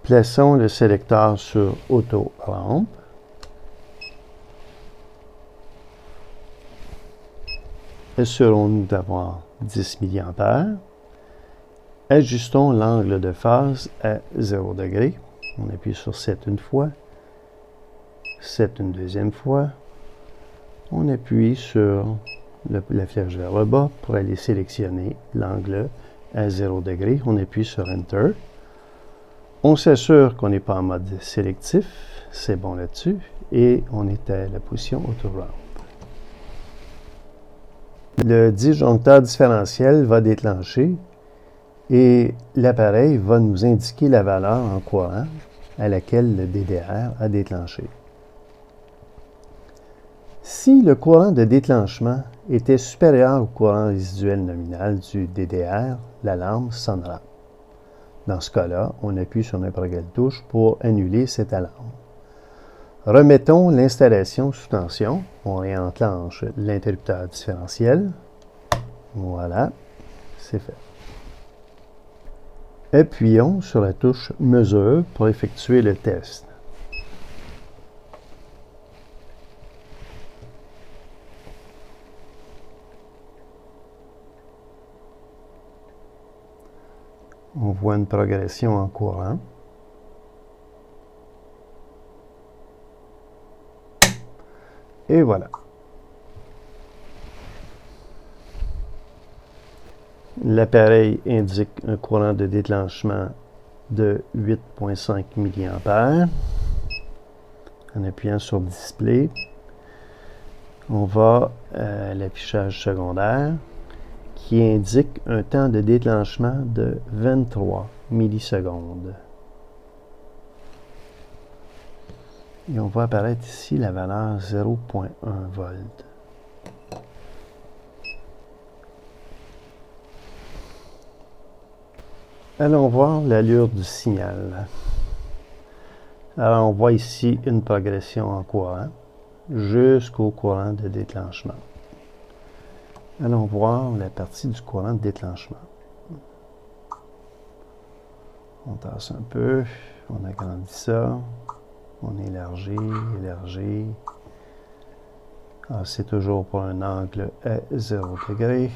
Plaçons le sélecteur sur Auto-Rampe. Assurons-nous d'avoir 10 mA. Ajustons l'angle de phase à 0 degré. On appuie sur 7 une fois, 7 une deuxième fois. On appuie sur la flèche vers le bas pour aller sélectionner l'angle à 0 degré. On appuie sur Enter. On s'assure qu'on n'est pas en mode sélectif. C'est bon là-dessus. Et on est à la position Auto-Ramp. Le disjoncteur différentiel va déclencher et l'appareil va nous indiquer la valeur en courant à laquelle le DDR a déclenché. Si le courant de déclenchement était supérieur au courant résiduel nominal du DDR, l'alarme sonnera. Dans ce cas-là, on appuie sur n'importe quelle touche pour annuler cette alarme. Remettons l'installation sous tension. On réenclenche l'interrupteur différentiel. Voilà, c'est fait. Appuyons sur la touche Mesure pour effectuer le test. On voit une progression en courant. Et voilà. L'appareil indique un courant de déclenchement de 8,5 mA. En appuyant sur Display, on va à l'affichage secondaire qui indique un temps de déclenchement de 23 millisecondes. Et on voit apparaître ici la valeur 0,1 volts. Allons voir l'allure du signal. Alors, on voit ici une progression en courant jusqu'au courant de déclenchement. Allons voir la partie du courant de déclenchement. On tasse un peu, on agrandit ça, on élargit, élargit. C'est toujours pour un angle à 0 degré.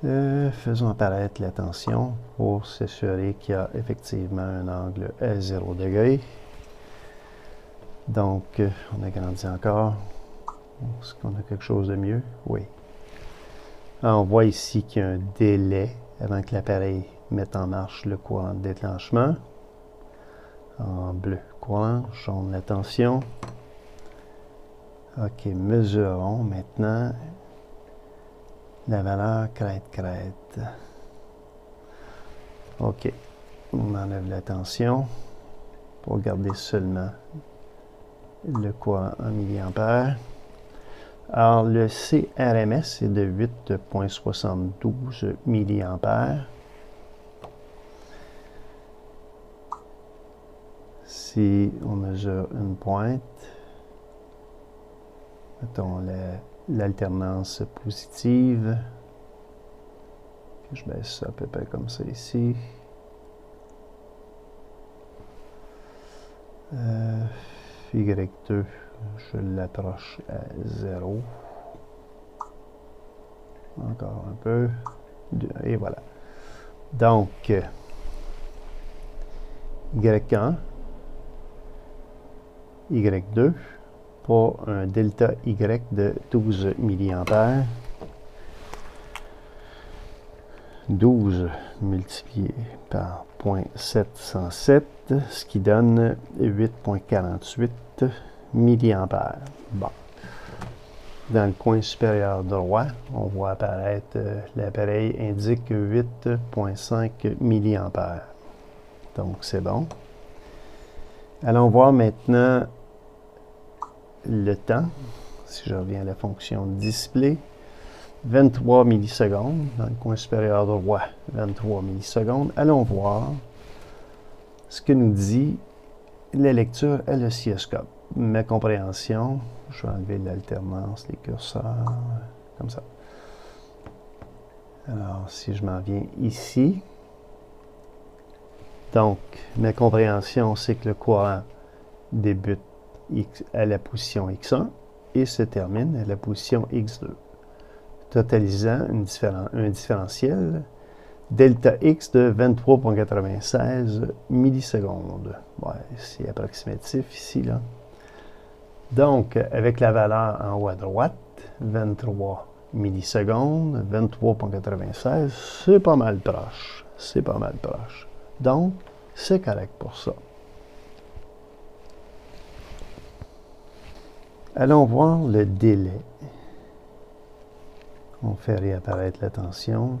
Faisons apparaître la tension pour s'assurer qu'il y a effectivement un angle à 0 degré. Donc, on agrandit encore. Est-ce qu'on a quelque chose de mieux? Oui. Alors, on voit ici qu'il y a un délai avant que l'appareil mette en marche le courant de déclenchement. En bleu, courant, jaune, la tension. OK, mesurons maintenant la valeur crête-crête. OK, on enlève la tension pour garder seulement le courant en milliampères. Alors, le CRMS est de 8,72 milliampères. Si on mesure une pointe, mettons l'alternance positive, je baisse ça à peu près comme ça ici. Y2, je l'approche à 0. Encore un peu. Et voilà. Donc, Y1, Y2, pour un delta Y de 12 mA. 12 multiplié par 0,707, ce qui donne 8,48 mA. Bon. Dans le coin supérieur droit, on voit apparaître l'appareil indique 8,5 mA. Donc, c'est bon. Allons voir maintenant le temps. Si je reviens à la fonction display, 23 millisecondes. Dans le coin supérieur droit, 23 millisecondes. Allons voir ce que nous dit la lecture à l'oscilloscope. Ma compréhension, je vais enlever l'alternance, les curseurs, comme ça. Alors, si je m'en viens ici, Donc, ma compréhension, c'est que le courant débute à la position X1 et se termine à la position X2, totalisant un différentiel delta X de 23,96 millisecondes. Ouais, c'est approximatif ici, là. Donc, avec la valeur en haut à droite, 23 millisecondes, 23,96, c'est pas mal proche. C'est pas mal proche. Donc, c'est correct pour ça. Allons voir le délai. On fait réapparaître la tension.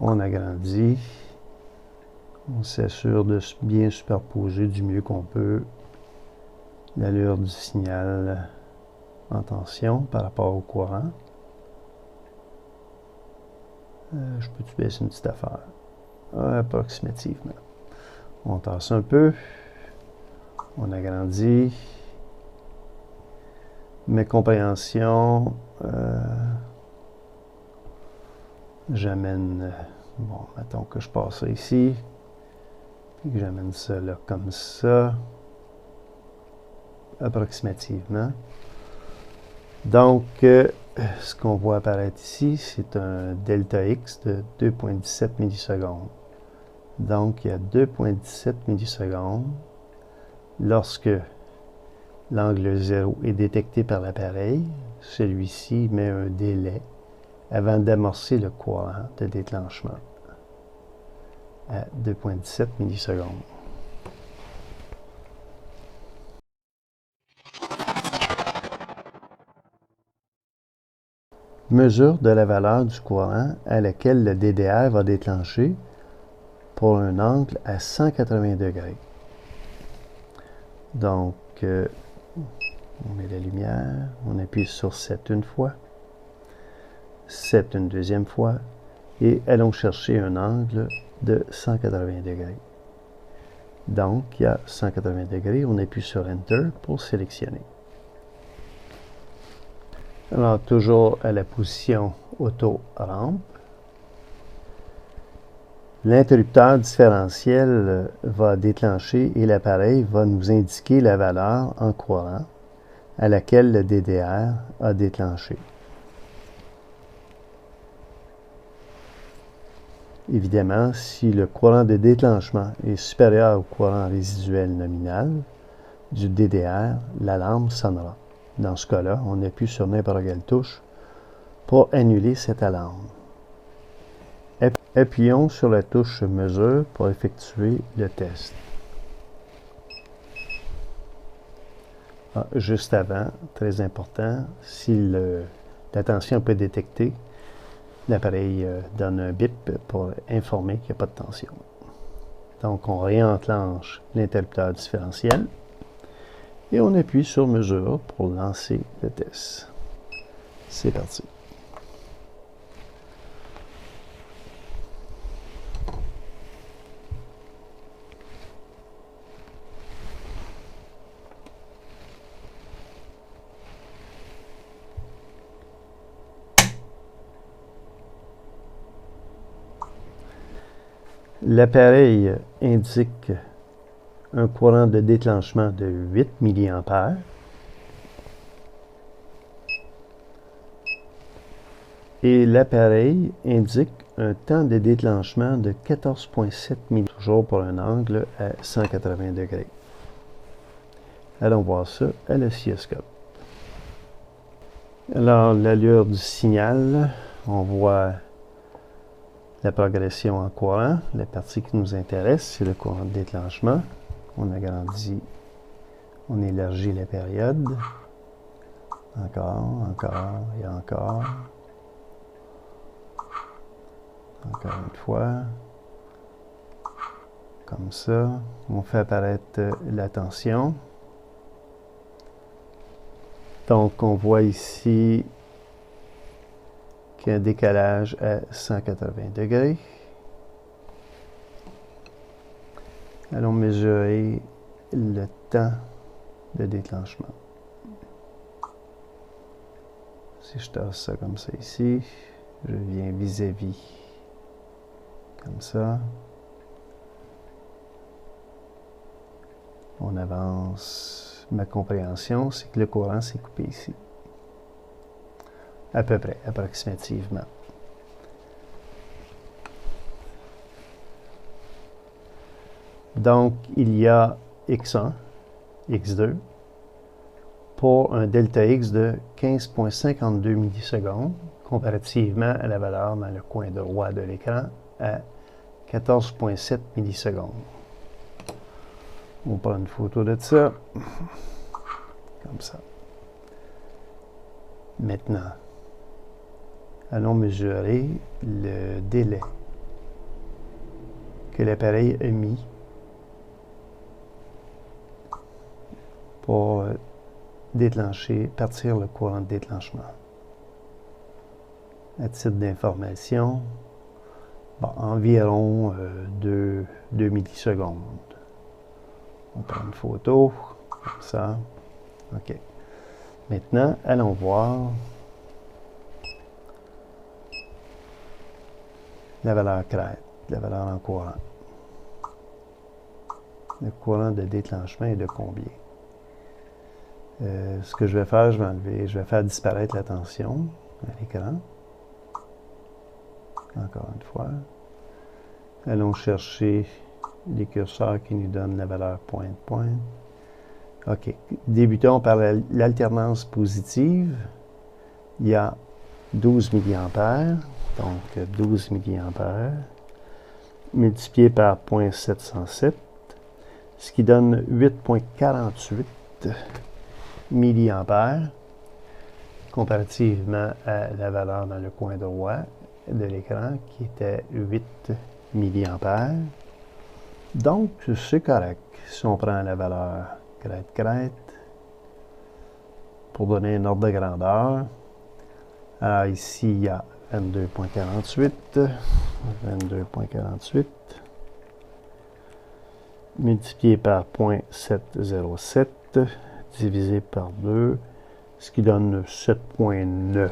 On agrandit. On s'assure de bien superposer du mieux qu'on peut l'allure du signal en tension par rapport au courant. Je peux-tu baisser une petite affaire? Approximativement. On tasse un peu. On agrandit. Mes compréhensions. J'amène. Bon, mettons que je passe ça ici. Puis que j'amène ça là comme ça. Approximativement. Donc, ce qu'on voit apparaître ici, c'est un delta X de 2,17 millisecondes. Donc, il y a 2,17 millisecondes lorsque l'angle 0 est détecté par l'appareil. Celui-ci met un délai avant d'amorcer le courant de déclenchement à 2,17 millisecondes. Mesure de la valeur du courant à laquelle le DDR va déclencher pour un angle à 180 degrés. Donc, on met la lumière, on appuie sur 7 une fois, 7 une deuxième fois, et allons chercher un angle de 180 degrés. Donc, il y a 180 degrés, on appuie sur Enter pour sélectionner. Alors, toujours à la position auto-rampe. L'interrupteur différentiel va déclencher et l'appareil va nous indiquer la valeur en courant à laquelle le DDR a déclenché. Évidemment, si le courant de déclenchement est supérieur au courant résiduel nominal du DDR, l'alarme sonnera. Dans ce cas-là, on appuie sur n'importe quelle touche pour annuler cette alarme. Appuyons sur la touche mesure pour effectuer le test. Juste avant, très important, si la tension peut être détectée, l'appareil donne un bip pour informer qu'il n'y a pas de tension. Donc, on réenclenche l'interrupteur différentiel et on appuie sur mesure pour lancer le test. C'est parti. L'appareil indique un courant de déclenchement de 8 mA et l'appareil indique un temps de déclenchement de 14,7 mA, toujours pour un angle à 180 degrés. Allons voir ça à l'oscilloscope. Alors, l'allure du signal, on voit la progression en courant. La partie qui nous intéresse, c'est le courant de déclenchement. On agrandit, on élargit la période. Encore, encore et encore. Encore une fois. Comme ça. On fait apparaître la tension. Donc, on voit ici qu'il y a un décalage à 180 degrés. Allons mesurer le temps de déclenchement. Si je tasse ça comme ça ici, je viens vis-à-vis comme ça. On avance. Ma compréhension, c'est que le courant s'est coupé ici. À peu près, approximativement. Donc, il y a X1, X2, pour un delta X de 15,52 millisecondes, comparativement à la valeur dans le coin droit de l'écran à 14,7 millisecondes. On prend une photo de ça, comme ça. Maintenant, allons mesurer le délai que l'appareil a mis pour déclencher, partir le courant de déclenchement. À titre d'information, bon, environ 2 millisecondes. On prend une photo, comme ça. OK. Maintenant, allons voir la valeur crête, la valeur en courant. Le courant de déclenchement est de combien? Ce que je vais faire, je vais faire disparaître la tension à l'écran. Encore une fois. Allons chercher les curseurs qui nous donnent la valeur pointe-pointe. OK. Débutons par l'alternance positive. Il y a 12 mA, donc 12 mA, multiplié par 0,707, ce qui donne 8,48 mA, comparativement à la valeur dans le coin droit de l'écran, qui était 8 mA. Donc, c'est correct. Si on prend la valeur crête, pour donner un ordre de grandeur, alors ici, il y a 22,48, multiplié par 0,707, divisé par 2, ce qui donne 7,9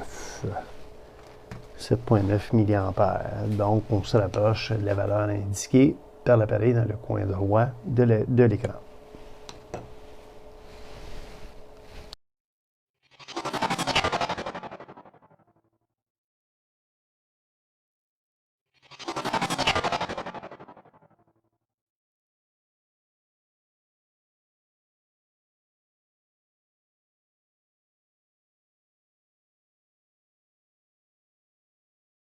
mA. Donc, on se rapproche de la valeur indiquée par l'appareil dans le coin droit de l'écran.